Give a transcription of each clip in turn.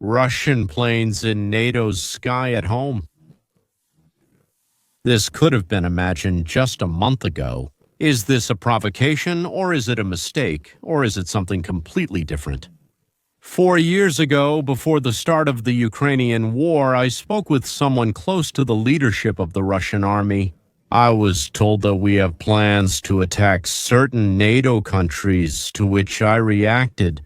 Russian planes in NATO's sky at home. This could have been imagined just a month ago. Is this a provocation, or is it a mistake, or is it something completely different? 4 years ago, before the start of the Ukrainian war, I spoke with someone close to the leadership of the Russian army. I was told that we have plans to attack certain NATO countries, to which I reacted.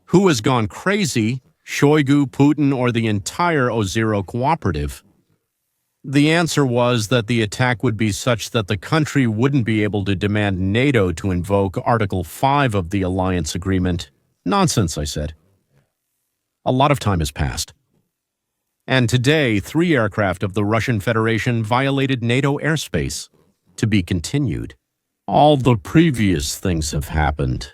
Who has gone crazy? Shoigu, Putin, or the entire Ozero cooperative? The answer was that the attack would be such that the country wouldn't be able to demand NATO to invoke Article 5 of the alliance agreement. Nonsense, I said. A lot of time has passed. And today, 3 aircraft of the Russian Federation violated NATO airspace. To be continued. All the previous things have happened.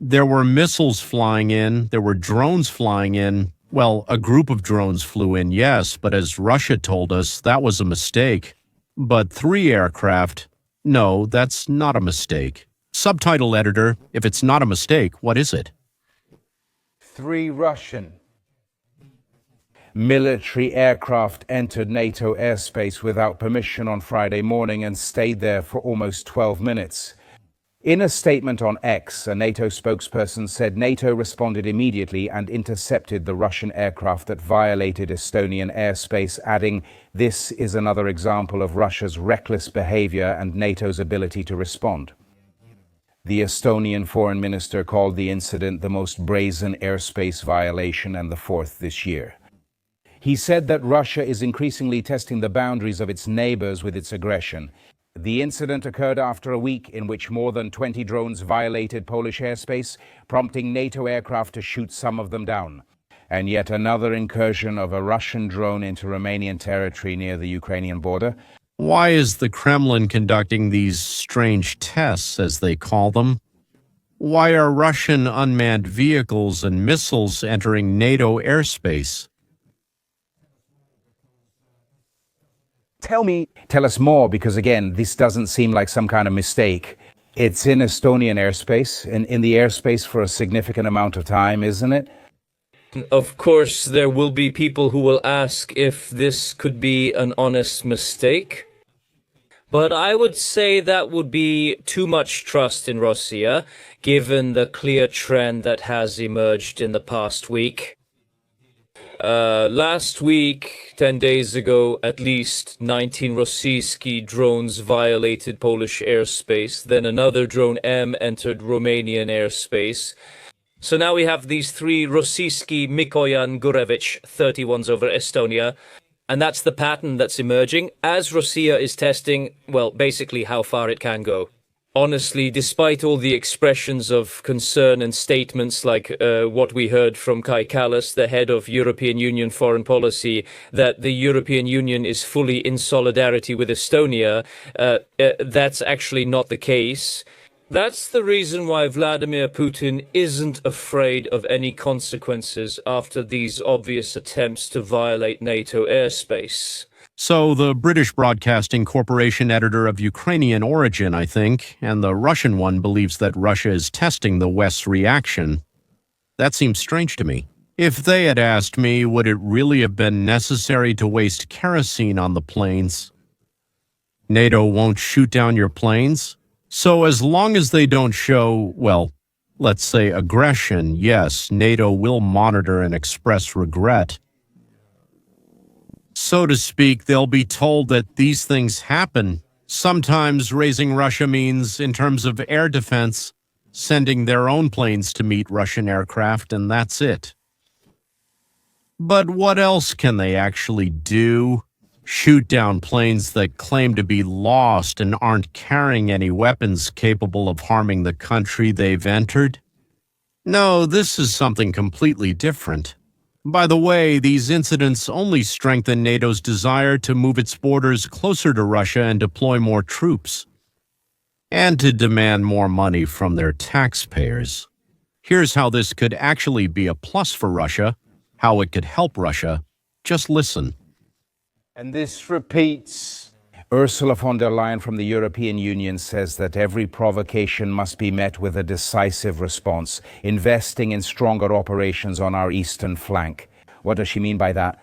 There were missiles flying in, there were drones flying in. Well, a group of drones flew in, yes, but as Russia told us, that was a mistake. But 3 aircraft? No, that's not a mistake. Subtitle editor, if it's not a mistake, what is it? 3 Russian military aircraft entered NATO airspace without permission on Friday morning and stayed there for almost 12 minutes. In a statement on X, a NATO spokesperson said NATO responded immediately and intercepted the Russian aircraft that violated Estonian airspace, adding, "This is another example of Russia's reckless behavior and NATO's ability to respond." The Estonian foreign minister called the incident the most brazen airspace violation and the 4th this year. He said that Russia is increasingly testing the boundaries of its neighbors with its aggression. The incident occurred after a week in which more than 20 drones violated Polish airspace, prompting NATO aircraft to shoot some of them down. And yet another incursion of a Russian drone into Romanian territory near the Ukrainian border. Why is the Kremlin conducting these strange tests, as they call them? Why are Russian unmanned vehicles and missiles entering NATO airspace? Tell us more, because again, this doesn't seem like some kind of mistake. It's in Estonian airspace, in the airspace for a significant amount of time, isn't it? Of course, there will be people who will ask if this could be an honest mistake. But I would say that would be too much trust in Russia, given the clear trend that has emerged in the past week. Last week, 10 days ago, at least 19 rossiyski drones violated Polish airspace. Then another drone M entered Romanian airspace. So now we have these 3 rossiyski Mikoyan Gurevich 31s over Estonia. And that's the pattern that's emerging as Russia is testing, well, basically how far it can go. Honestly, despite all the expressions of concern and statements like what we heard from Kai Kallas, the head of European Union foreign policy, that the European Union is fully in solidarity with Estonia, that's actually not the case. That's the reason why Vladimir Putin isn't afraid of any consequences after these obvious attempts to violate NATO airspace. So the British Broadcasting Corporation editor of Ukrainian origin, I think, and the Russian one believes that Russia is testing the West's reaction. That seems strange to me. If they had asked me, would it really have been necessary to waste kerosene on the planes? NATO won't shoot down your planes? So as long as they don't show, well, let's say aggression, yes, NATO will monitor and express regret. So to speak, they'll be told that these things happen. Sometimes raising Russia means, in terms of air defense, sending their own planes to meet Russian aircraft, and that's it. But what else can they actually do? Shoot down planes that claim to be lost and aren't carrying any weapons capable of harming the country they've entered? No, this is something completely different. By the way, these incidents only strengthen NATO's desire to move its borders closer to Russia and deploy more troops, and to demand more money from their taxpayers. Here's how this could actually be a plus for Russia, how it could help Russia. Just listen. And this repeats Ursula von der Leyen from the European Union says that every provocation must be met with a decisive response, investing in stronger operations on our eastern flank. What does she mean by that?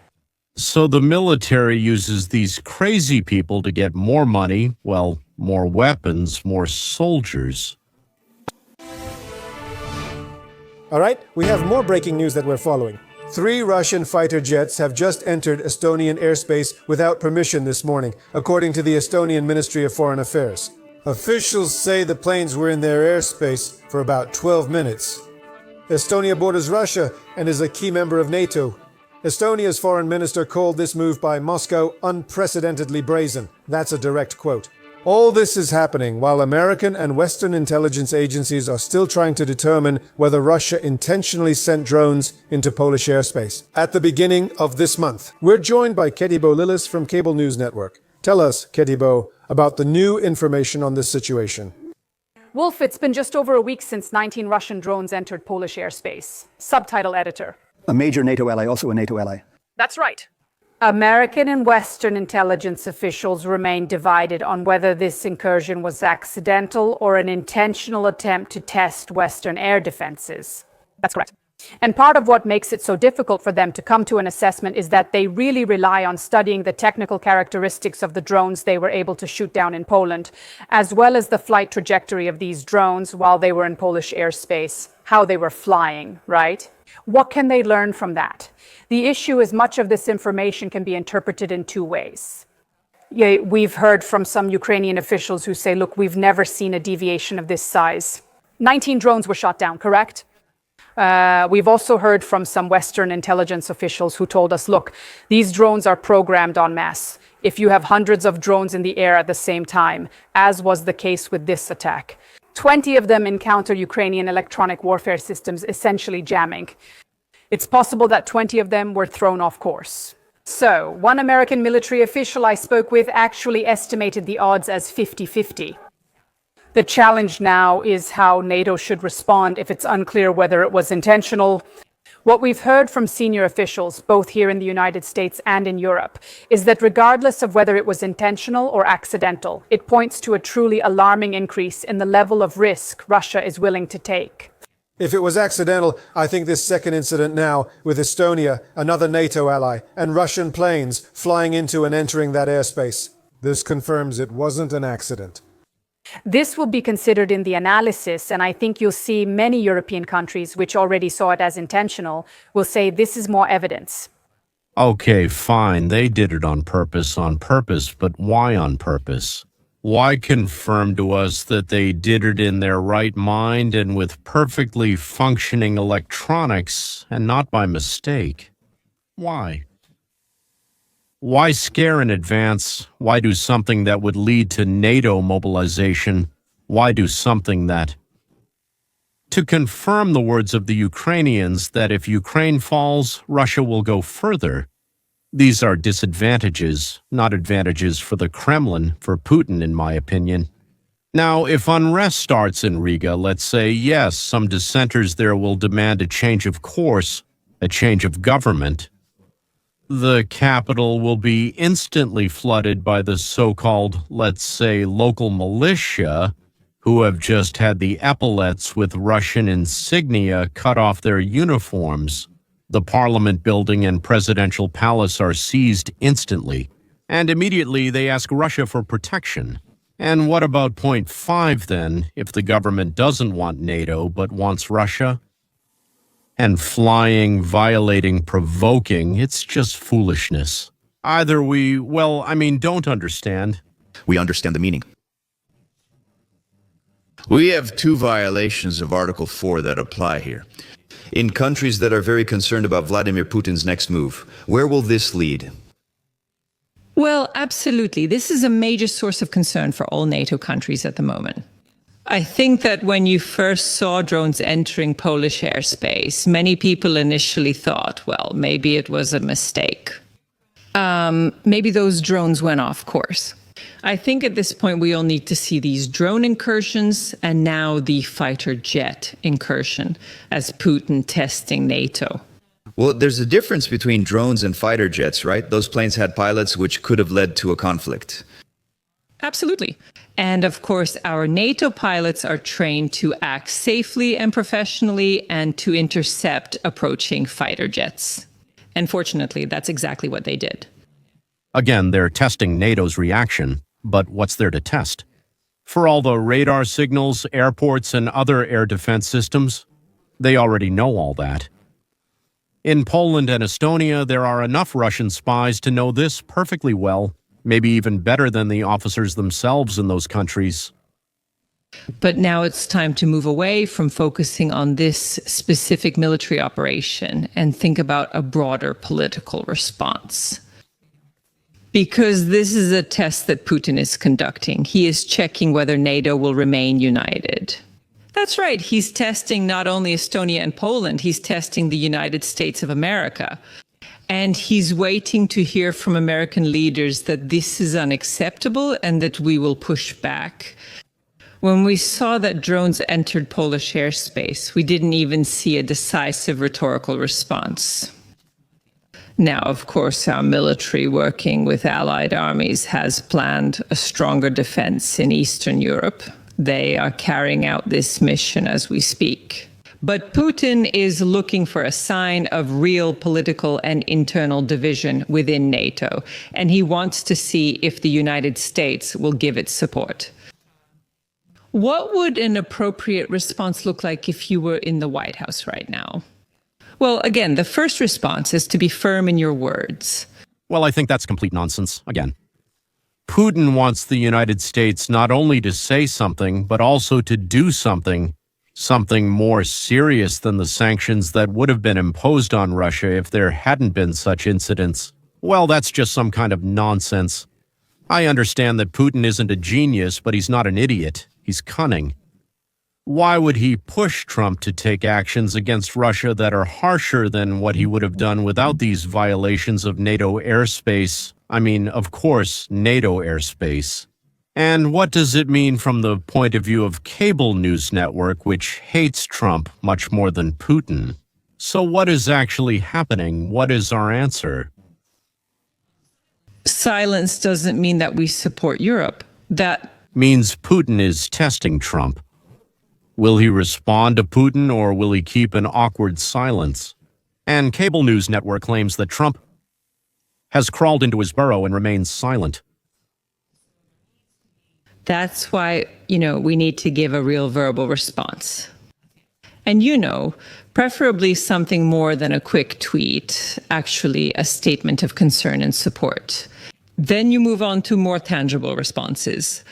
So the military uses these crazy people to get more money, well, more weapons, more soldiers. All right, we have more breaking news that we're following. 3 Russian fighter jets have just entered Estonian airspace without permission this morning, according to the Estonian Ministry of Foreign Affairs. Officials say the planes were in their airspace for about 12 minutes. Estonia borders Russia and is a key member of NATO. Estonia's foreign minister called this move by Moscow unprecedentedly brazen. That's a direct quote. All this is happening while American and Western intelligence agencies are still trying to determine whether Russia intentionally sent drones into Polish airspace. At the beginning of this month, we're joined by Ketibo Lillis from Cable News Network. Tell us, Ketibo, about the new information on this situation. Wolf, it's been just over a week since 19 Russian drones entered Polish airspace. Subtitle editor. A major NATO ally, also a NATO ally. That's right. American and Western intelligence officials remain divided on whether this incursion was accidental or an intentional attempt to test Western air defenses. That's correct. And part of what makes it so difficult for them to come to an assessment is that they really rely on studying the technical characteristics of the drones they were able to shoot down in Poland, as well as the flight trajectory of these drones while they were in Polish airspace, how they were flying, right? What can they learn from that? The issue is much of this information can be interpreted in 2 ways. We've heard from some Ukrainian officials who say, look, we've never seen a deviation of this size. 19 drones were shot down, correct? We've also heard from some Western intelligence officials who told us, look, these drones are programmed en masse. If you have hundreds of drones in the air at the same time, as was the case with this attack, 20 of them encounter Ukrainian electronic warfare systems essentially jamming. It's possible that 20 of them were thrown off course. So, one American military official I spoke with actually estimated the odds as 50-50. The challenge now is how NATO should respond if it's unclear whether it was intentional. What we've heard from senior officials, both here in the United States and in Europe, is that regardless of whether it was intentional or accidental, it points to a truly alarming increase in the level of risk Russia is willing to take. If it was accidental, I think this second incident now, with Estonia, another NATO ally, and Russian planes flying into and entering that airspace, this confirms it wasn't an accident. This will be considered in the analysis, and I think you'll see many European countries, which already saw it as intentional, will say this is more evidence. Okay, fine, they did it on purpose, but why on purpose? Why confirm to us that they did it in their right mind and with perfectly functioning electronics and not by mistake? Why? Why scare in advance? Why do something that would lead to NATO mobilization? Why do something that... To confirm the words of the Ukrainians that if Ukraine falls, Russia will go further. These are disadvantages, not advantages for the Kremlin, for Putin, in my opinion. Now, if unrest starts in Riga, let's say, yes, some dissenters there will demand a change of course, a change of government. The capital will be instantly flooded by the so-called, let's say, local militia, who have just had the epaulets with Russian insignia cut off their uniforms. The parliament building and presidential palace are seized instantly, and immediately they ask Russia for protection. And what about point 5 then, if the government doesn't want NATO but wants Russia? And flying, violating, provoking, it's just foolishness. Either we, don't understand. We understand the meaning. We have 2 violations of Article 4 that apply here. In countries that are very concerned about Vladimir Putin's next move, where will this lead? Well, absolutely. This is a major source of concern for all NATO countries at the moment. I think that when you first saw drones entering Polish airspace, many people initially thought, well, maybe it was a mistake. Maybe those drones went off course. I think at this point we all need to see these drone incursions and now the fighter jet incursion as Putin testing NATO. Well, there's a difference between drones and fighter jets, right? Those planes had pilots, which could have led to a conflict. Absolutely. And of course, our NATO pilots are trained to act safely and professionally and to intercept approaching fighter jets. And fortunately, that's exactly what they did. Again, they're testing NATO's reaction, but what's there to test? For all the radar signals, airports, and other air defense systems, they already know all that. In Poland and Estonia, there are enough Russian spies to know this perfectly well, maybe even better than the officers themselves in those countries. But now it's time to move away from focusing on this specific military operation and think about a broader political response. Because this is a test that Putin is conducting. He is checking whether NATO will remain united. That's right. He's testing not only Estonia and Poland, he's testing the United States of America. And he's waiting to hear from American leaders that this is unacceptable and that we will push back. When we saw that drones entered Polish airspace, we didn't even see a decisive rhetorical response. Now, of course, our military, working with allied armies, has planned a stronger defense in Eastern Europe. They are carrying out this mission as we speak. But Putin is looking for a sign of real political and internal division within NATO, and he wants to see if the United States will give it support. What would an appropriate response look like if you were in the White House right now? Well, again, the first response is to be firm in your words. Well, I think that's complete nonsense, again. Putin wants the United States not only to say something, but also to do something more serious than the sanctions that would have been imposed on Russia if there hadn't been such incidents. Well, that's just some kind of nonsense. I understand that Putin isn't a genius, but he's not an idiot. He's cunning. Why would he push Trump to take actions against Russia that are harsher than what he would have done without these violations of NATO airspace? I mean, of course, NATO airspace. And what does it mean from the point of view of cable news network, which hates Trump much more than Putin? So what is actually happening? What is our answer? Silence doesn't mean that we support Europe. That means Putin is testing Trump. Will he respond to Putin, or will he keep an awkward silence? And cable news network claims that Trump has crawled into his burrow and remains silent. That's why, we need to give a real verbal response. And preferably something more than a quick tweet, actually a statement of concern and support. Then you move on to more tangible responses.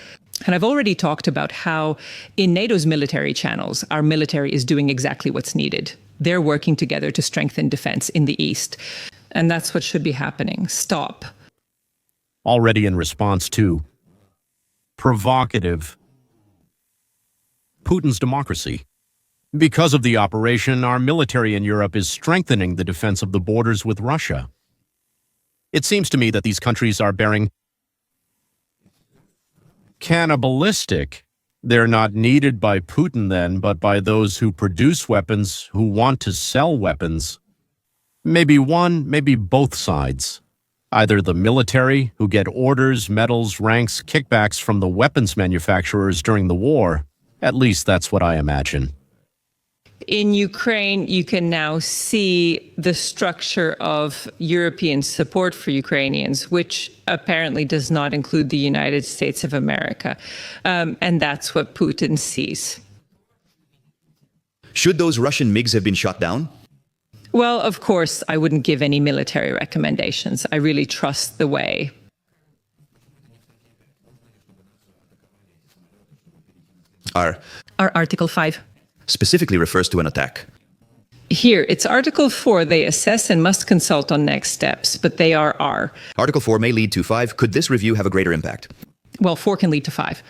And I've already talked about how in NATO's military channels, our military is doing exactly what's needed. They're working together to strengthen defense in the East. And that's what should be happening. Stop. Already in response to provocative Putin's democracy. Because of the operation, our military in Europe is strengthening the defense of the borders with Russia. It seems to me that these countries are bearing cannibalistic. They're not needed by Putin then, but by those who produce weapons, who want to sell weapons. Maybe one, maybe both sides. Either the military, who get orders, medals, ranks, kickbacks from the weapons manufacturers during the war. At least that's what I imagine. In Ukraine, you can now see the structure of European support for Ukrainians, which apparently does not include the United States of America. And that's what Putin sees. Should those Russian MiGs have been shot down? Well, of course, I wouldn't give any military recommendations. I really trust the way. Our Article 5. Specifically refers to an attack. Here, it's Article 4. They assess and must consult on next steps, but they are R. Article 4 may lead to 5. Could this review have a greater impact? Well, 4 can lead to 5.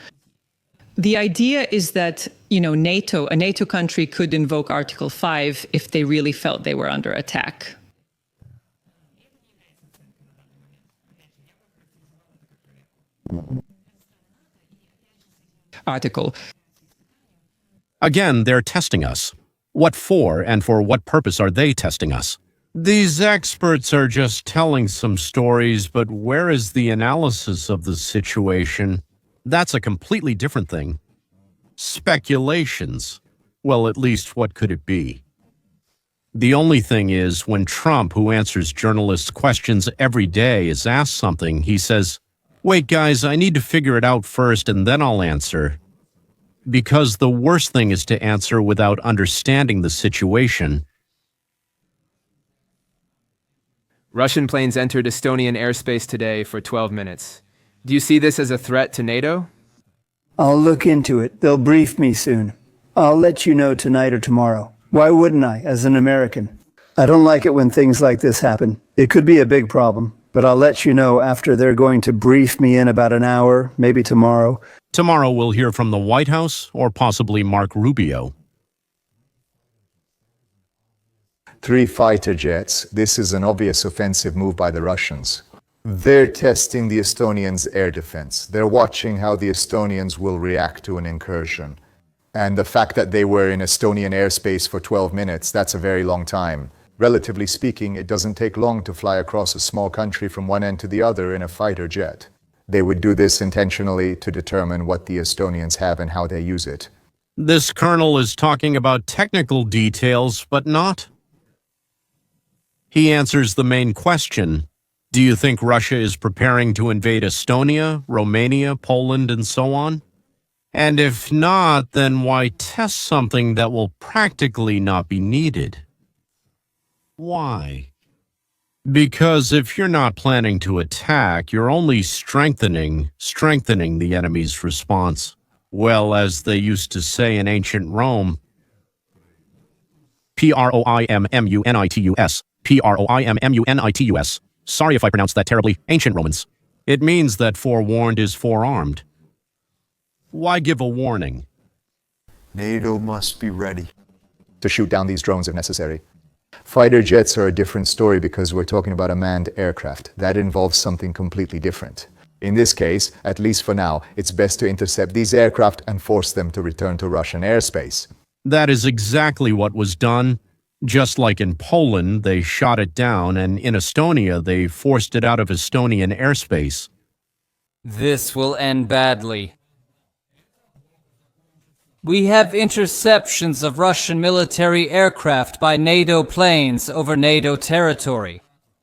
The idea is that, a NATO country could invoke Article 5 if they really felt they were under attack. Article. Again, they're testing us. What for, and for what purpose are they testing us? These experts are just telling some stories, but where is the analysis of the situation? That's a completely different thing. Speculations. Well, at least what could it be? The only thing is, when Trump, who answers journalists' questions every day, is asked something, he says, "Wait, guys, I need to figure it out first and then I'll answer." Because the worst thing is to answer without understanding the situation. Russian planes entered Estonian airspace today for 12 minutes. Do you see this as a threat to NATO? I'll look into it. They'll brief me soon. I'll let you know tonight or tomorrow. Why wouldn't I, as an American? I don't like it when things like this happen. It could be a big problem, but I'll let you know after they're going to brief me in about an hour, maybe tomorrow. Tomorrow we'll hear from the White House or possibly Mark Rubio. 3 fighter jets. This is an obvious offensive move by the Russians. They're testing the Estonians' air defense. They're watching how the Estonians will react to an incursion. And the fact that they were in Estonian airspace for 12 minutes, that's a very long time. Relatively speaking, it doesn't take long to fly across a small country from one end to the other in a fighter jet. They would do this intentionally to determine what the Estonians have and how they use it. This colonel is talking about technical details, but not. He answers the main question. Do you think Russia is preparing to invade Estonia, Romania, Poland, and so on? And if not, then why test something that will practically not be needed? Why? Because if you're not planning to attack, you're only strengthening the enemy's response. Well, as they used to say in ancient Rome, Proimmunitus, Proimmunitus. Sorry if I pronounced that terribly, ancient Romans. It means that forewarned is forearmed. Why give a warning? NATO must be ready to shoot down these drones if necessary. Fighter jets are a different story because we're talking about a manned aircraft. That involves something completely different. In this case, at least for now, it's best to intercept these aircraft and force them to return to Russian airspace. That is exactly what was done. Just like in Poland, they shot it down, and in Estonia, they forced it out of Estonian airspace. This will end badly. We have interceptions of Russian military aircraft by NATO planes over NATO territory.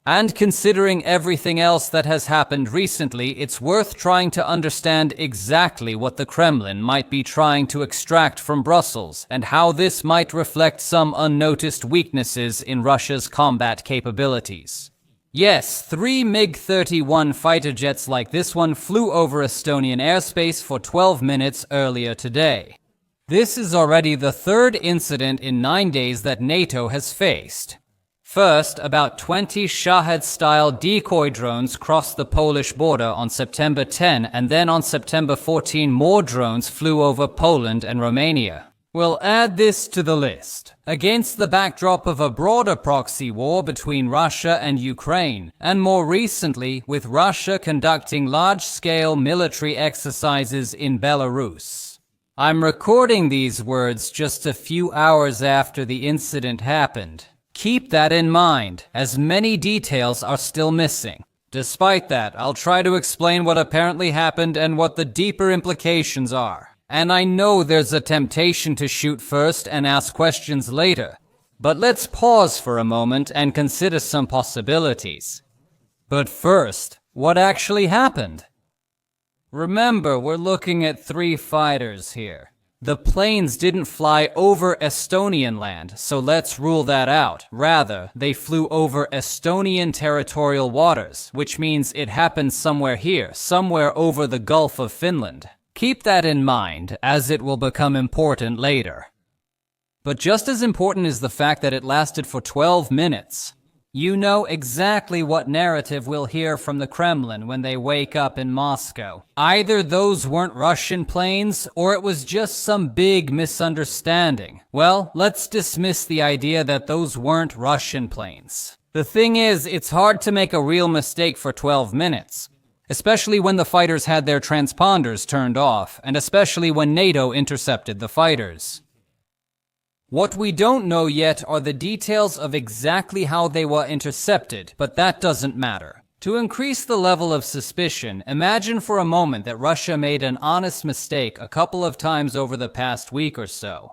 And considering everything else that has happened recently, it's worth trying to understand exactly what the Kremlin might be trying to extract from Brussels and how this might reflect some unnoticed weaknesses in Russia's combat capabilities. Yes, 3 MiG-31 fighter jets like this one flew over Estonian airspace for 12 minutes earlier today. This is already the third incident in 9 days that NATO has faced. First, about 20 Shahed-style decoy drones crossed the Polish border on September 10, and then on September 14 more drones flew over Poland and Romania. We'll add this to the list. Against the backdrop of a broader proxy war between Russia and Ukraine, and more recently with Russia conducting large-scale military exercises in Belarus. I'm recording these words just a few hours after the incident happened. Keep that in mind, as many details are still missing. Despite that, I'll try to explain what apparently happened and what the deeper implications are. And I know there's a temptation to shoot first and ask questions later. But let's pause for a moment and consider some possibilities. But first, what actually happened? Remember, we're looking at 3 fighters here. The planes didn't fly over Estonian land, so let's rule that out. Rather, they flew over Estonian territorial waters, which means it happened somewhere here, somewhere over the Gulf of Finland. Keep that in mind, as it will become important later. But just as important is the fact that it lasted for 12 minutes. You know exactly what narrative we'll hear from the Kremlin when they wake up in Moscow. Either those weren't Russian planes, or it was just some big misunderstanding. Well, let's dismiss the idea that those weren't Russian planes. The thing is, it's hard to make a real mistake for 12 minutes. Especially when the fighters had their transponders turned off, and especially when NATO intercepted the fighters. What we don't know yet are the details of exactly how they were intercepted, but that doesn't matter. To increase the level of suspicion, imagine for a moment that Russia made an honest mistake a couple of times over the past week or so.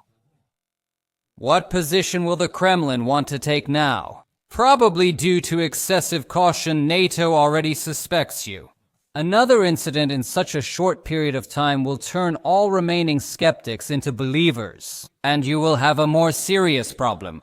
What position will the Kremlin want to take now? Probably due to excessive caution, NATO already suspects you. Another incident in such a short period of time will turn all remaining skeptics into believers, and you will have a more serious problem.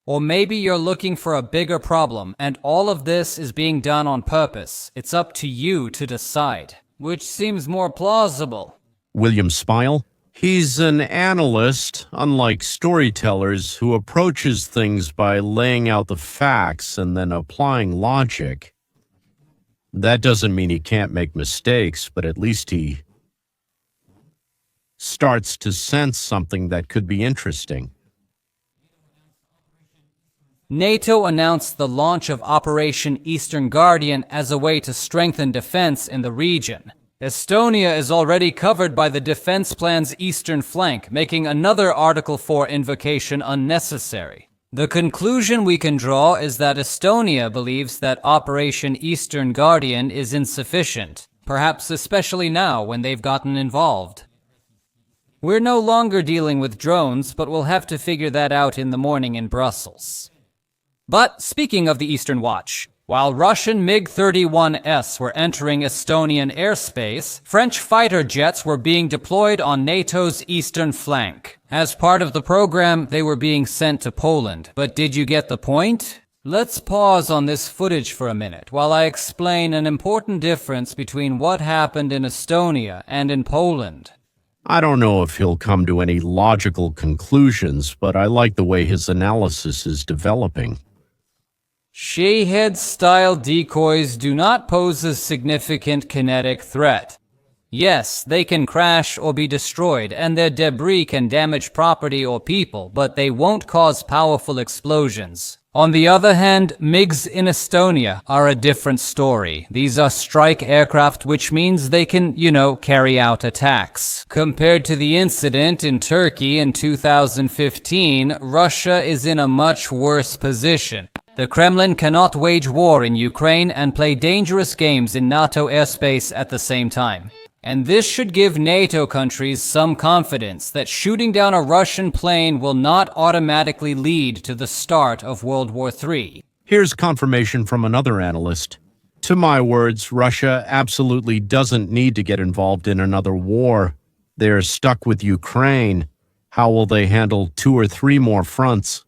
Or maybe you're looking for a bigger problem, and all of this is being done on purpose. It's up to you to decide. Which seems more plausible? William Spile? He's an analyst, unlike storytellers, who approaches things by laying out the facts and then applying logic. That doesn't mean he can't make mistakes, but at least he starts to sense something that could be interesting. NATO announced the launch of Operation Eastern Guardian as a way to strengthen defense in the region. Estonia is already covered by the defense plan's eastern flank, making another Article 4 invocation unnecessary. The conclusion we can draw is that Estonia believes that Operation Eastern Guardian is insufficient, perhaps especially now when they've gotten involved. We're no longer dealing with drones, but we'll have to figure that out in the morning in Brussels. But speaking of the Eastern Watch, while Russian MiG-31s were entering Estonian airspace, French fighter jets were being deployed on NATO's eastern flank. As part of the program, they were being sent to Poland. But did you get the point? Let's pause on this footage for a minute while I explain an important difference between what happened in Estonia and in Poland. I don't know if he'll come to any logical conclusions, but I like the way his analysis is developing. Shahed-style decoys do not pose a significant kinetic threat. Yes, they can crash or be destroyed, and their debris can damage property or people, but they won't cause powerful explosions. On the other hand, MiGs in Estonia are a different story. These are strike aircraft, which means they can, carry out attacks. Compared to the incident in Turkey in 2015, Russia is in a much worse position. The Kremlin cannot wage war in Ukraine and play dangerous games in NATO airspace at the same time. And this should give NATO countries some confidence that shooting down a Russian plane will not automatically lead to the start of World War III. Here's confirmation from another analyst. To my words, Russia absolutely doesn't need to get involved in another war. They're stuck with Ukraine. How will they handle 2 or 3 more fronts?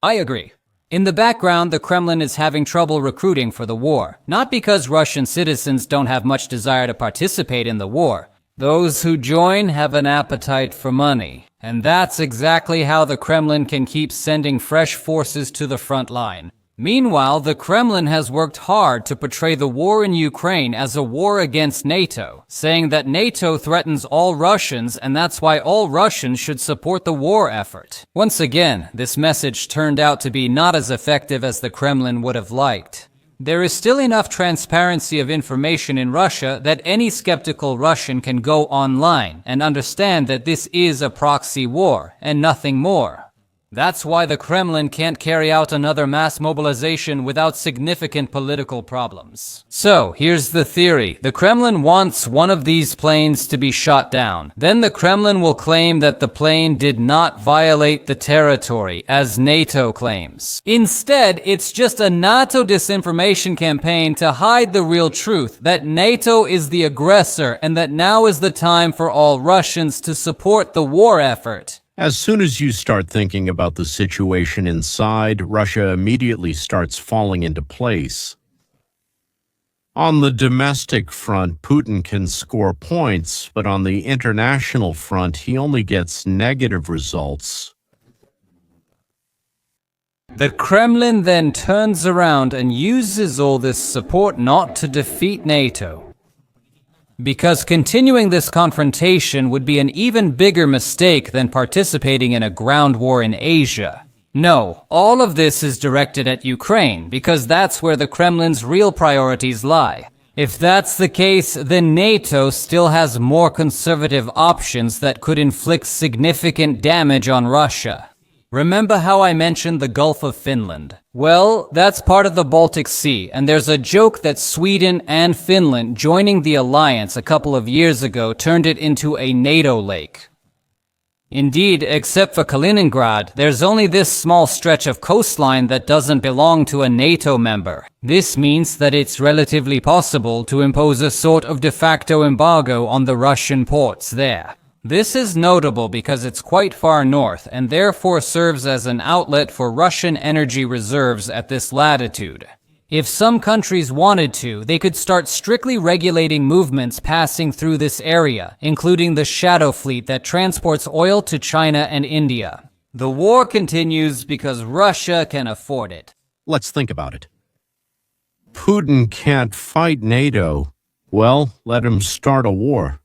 I agree. In the background, the Kremlin is having trouble recruiting for the war, not because Russian citizens don't have much desire to participate in the war. Those who join have an appetite for money, and that's exactly how the Kremlin can keep sending fresh forces to the front line. Meanwhile, the Kremlin has worked hard to portray the war in Ukraine as a war against NATO, saying that NATO threatens all Russians and that's why all Russians should support the war effort. Once again, this message turned out to be not as effective as the Kremlin would have liked. There is still enough transparency of information in Russia that any skeptical Russian can go online and understand that this is a proxy war and nothing more. That's why the Kremlin can't carry out another mass mobilization without significant political problems. So, here's the theory. The Kremlin wants one of these planes to be shot down. Then the Kremlin will claim that the plane did not violate the territory, as NATO claims. Instead, it's just a NATO disinformation campaign to hide the real truth, that NATO is the aggressor and that now is the time for all Russians to support the war effort. As soon as you start thinking about the situation inside, Russia immediately starts falling into place. On the domestic front, Putin can score points, but on the international front, he only gets negative results. The Kremlin then turns around and uses all this support not to defeat NATO. Because continuing this confrontation would be an even bigger mistake than participating in a ground war in Asia. No, all of this is directed at Ukraine, because that's where the Kremlin's real priorities lie. If that's the case, then NATO still has more conservative options that could inflict significant damage on Russia. Remember how I mentioned the Gulf of Finland? Well, that's part of the Baltic Sea, and there's a joke that Sweden and Finland joining the alliance a couple of years ago turned it into a NATO lake. Indeed, except for Kaliningrad, there's only this small stretch of coastline that doesn't belong to a NATO member. This means that it's relatively possible to impose a sort of de facto embargo on the Russian ports there. This is notable because it's quite far north and therefore serves as an outlet for Russian energy reserves at this latitude. If some countries wanted to, they could start strictly regulating movements passing through this area, including the shadow fleet that transports oil to China and India. The war continues because Russia can afford it. Let's think about it. Putin can't fight NATO. Well, let him start a war.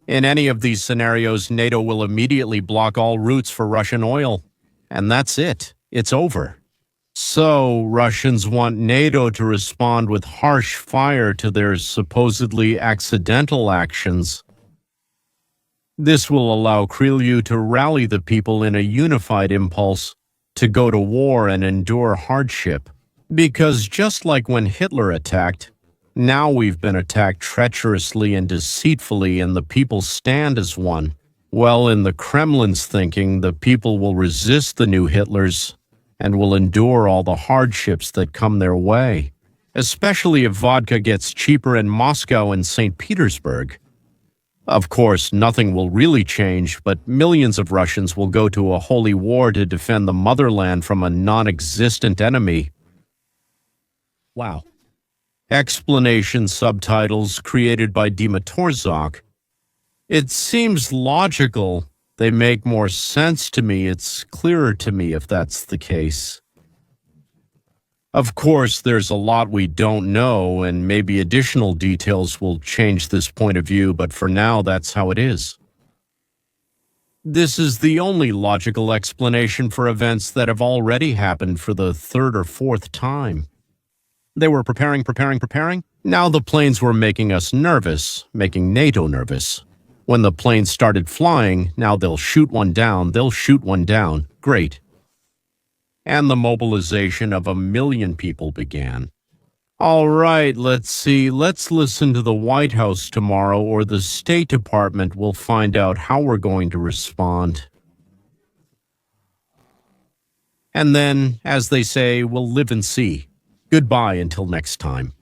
In any of these scenarios, NATO will immediately block all routes for Russian oil. And that's it. It's over. So, Russians want NATO to respond with harsh fire to their supposedly accidental actions. This will allow Krylew to rally the people in a unified impulse to go to war and endure hardship. Because just like when Hitler attacked, now we've been attacked treacherously and deceitfully and the people stand as one. Well, in the Kremlin's thinking, the people will resist the new Hitlers and will endure all the hardships that come their way, especially if vodka gets cheaper in Moscow and St. Petersburg. Of course, nothing will really change, but millions of Russians will go to a holy war to defend the motherland from a non-existent enemy. Wow. Explanation subtitles created by Dima Torzak. It seems logical. They make more sense to me. It's clearer to me if that's the case. Of course, there's a lot we don't know, and maybe additional details will change this point of view, but for now, that's how it is. This is the only logical explanation for events that have already happened for the third or fourth time. They were preparing. Now the planes were making us nervous, making NATO nervous. When the planes started flying, now they'll shoot one down. Great. And the mobilization of 1 million people began. All right, let's see. Let's listen to the White House tomorrow, or the State Department will find out how we're going to respond. And then, as they say, we'll live and see. Goodbye until next time.